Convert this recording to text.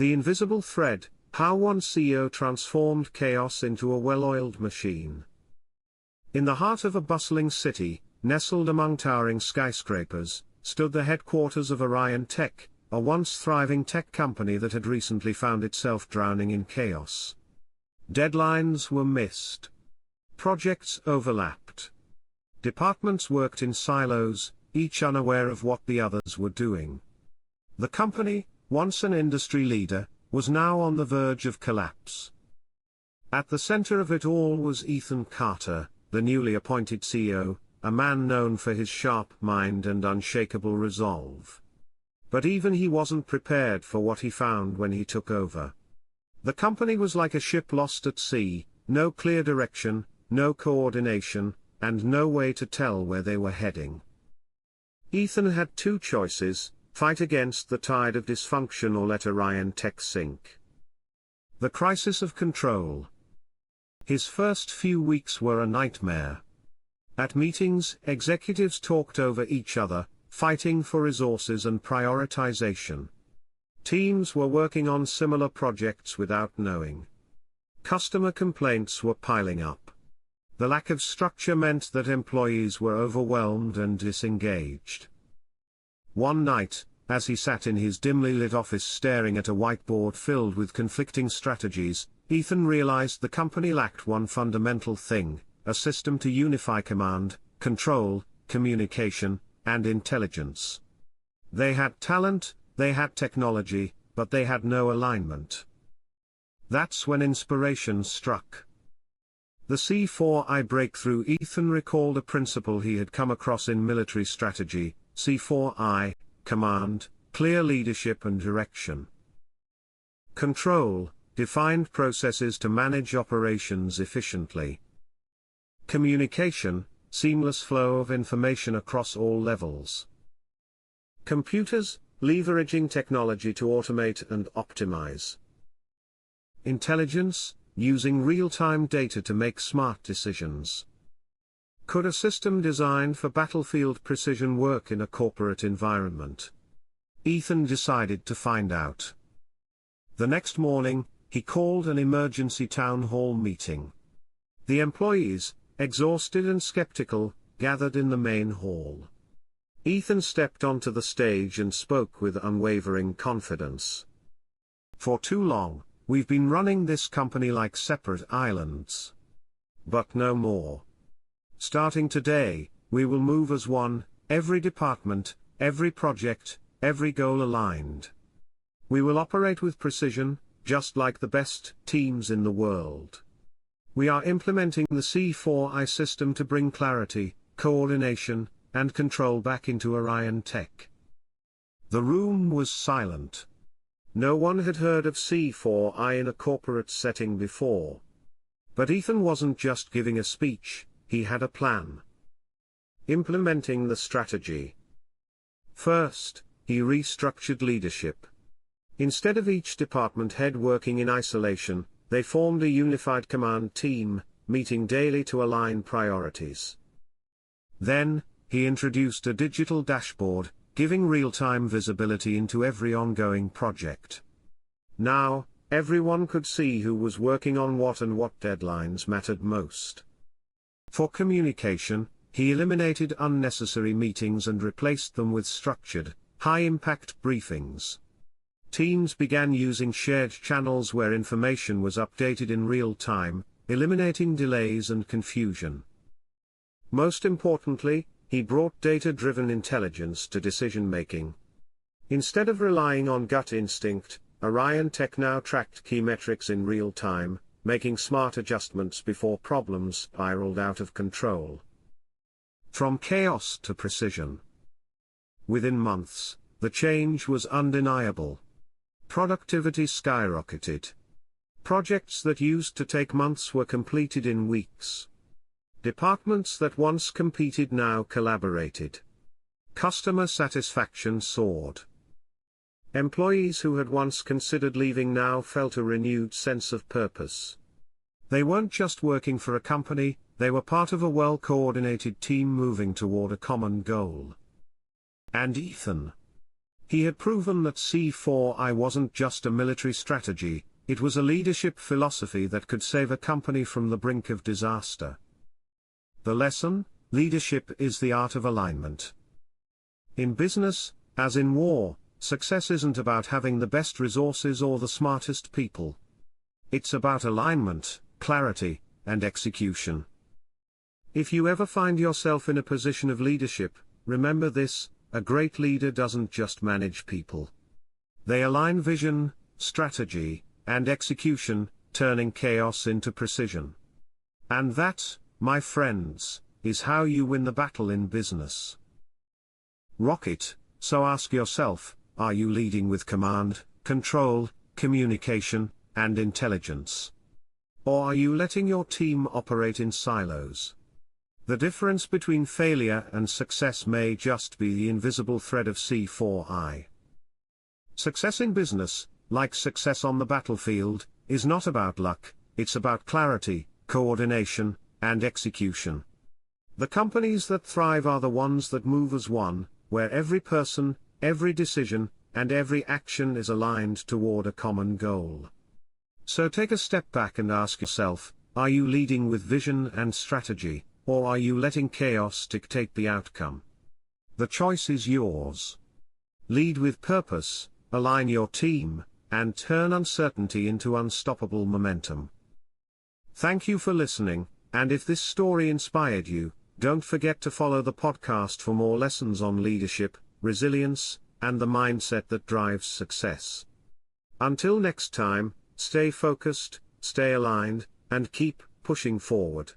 The invisible thread: how one CEO transformed chaos into a well-oiled machine. In the heart of a bustling city, nestled among towering skyscrapers, stood the headquarters of Orion Tech, a once thriving tech company that had recently found itself drowning in chaos. Deadlines were missed. Projects overlapped. Departments worked in silos, each unaware of what the others were doing. The company, once an industry leader, was now on the verge of collapse. At the center of it all was Ethan Carter, the newly appointed CEO, a man known for his sharp mind and unshakable resolve. But even he wasn't prepared for what he found when he took over. The company was like a ship lost at sea, no clear direction, no coordination, and no way to tell where they were heading. Ethan had two choices: fight against the tide of dysfunction or let Orion Tech sink. The crisis of control. His first few weeks were a nightmare. At meetings, executives talked over each other, fighting for resources and prioritization. Teams were working on similar projects without knowing. Customer complaints were piling up. The lack of structure meant that employees were overwhelmed and disengaged. One night, as he sat in his dimly lit office staring at a whiteboard filled with conflicting strategies, Ethan realized the company lacked one fundamental thing: a system to unify command, control, communication, and intelligence. They had talent, they had technology, but they had no alignment. That's when inspiration struck. The C4I breakthrough. Ethan recalled a principle he had come across in military strategy: C4I, command, clear leadership and direction. Control, defined processes to manage operations efficiently. Communication, seamless flow of information across all levels. Computers, leveraging technology to automate and optimize. Intelligence, using real-time data to make smart decisions. Could a system designed for battlefield precision work in a corporate environment? Ethan decided to find out. The next morning, he called an emergency town hall meeting. The employees, exhausted and skeptical, gathered in the main hall. Ethan stepped onto the stage and spoke with unwavering confidence. For too long, we've been running this company like separate islands. But no more. Starting today, we will move as one, every department, every project, every goal aligned. We will operate with precision, just like the best teams in the world. We are implementing the C4I system to bring clarity, coordination, and control back into Orion Tech. The room was silent. No one had heard of C4I in a corporate setting before. But Ethan wasn't just giving a speech, he had a plan. Implementing the strategy. First, he restructured leadership. Instead of each department head working in isolation, they formed a unified command team, meeting daily to align priorities. Then, he introduced a digital dashboard, giving real-time visibility into every ongoing project. Now, everyone could see who was working on what and what deadlines mattered most. For communication, he eliminated unnecessary meetings and replaced them with structured, high-impact briefings. Teams began using shared channels where information was updated in real time, eliminating delays and confusion. Most importantly, he brought data-driven intelligence to decision-making. Instead of relying on gut instinct, Orion Tech now tracked key metrics in real time, making smart adjustments before problems spiraled out of control. From chaos to precision. Within months, the change was undeniable. Productivity skyrocketed. Projects that used to take months were completed in weeks. Departments that once competed now collaborated. Customer satisfaction soared. Employees who had once considered leaving now felt a renewed sense of purpose. They weren't just working for a company, they were part of a well-coordinated team moving toward a common goal. And Ethan. He had proven that C4I wasn't just a military strategy, it was a leadership philosophy that could save a company from the brink of disaster. The lesson: leadership is the art of alignment. In business, as in war, success isn't about having the best resources or the smartest people. It's about alignment, clarity, and execution. If you ever find yourself in a position of leadership, remember this: a great leader doesn't just manage people. They align vision, strategy, and execution, turning chaos into precision. And that, my friends, is how you win the battle in business. Rock it. So ask yourself, are you leading with command, control, communication, and intelligence? Or are you letting your team operate in silos? The difference between failure and success may just be the invisible thread of C4I. Success in business, like success on the battlefield, is not about luck, it's about clarity, coordination, and execution. The companies that thrive are the ones that move as one, where every person, every decision, and every action is aligned toward a common goal. So take a step back and ask yourself, are you leading with vision and strategy, or are you letting chaos dictate the outcome? The choice is yours. Lead with purpose, align your team, and turn uncertainty into unstoppable momentum. Thank you for listening, and if this story inspired you, don't forget to follow the podcast for more lessons on leadership, resilience, and the mindset that drives success. Until next time, stay focused, stay aligned, and keep pushing forward.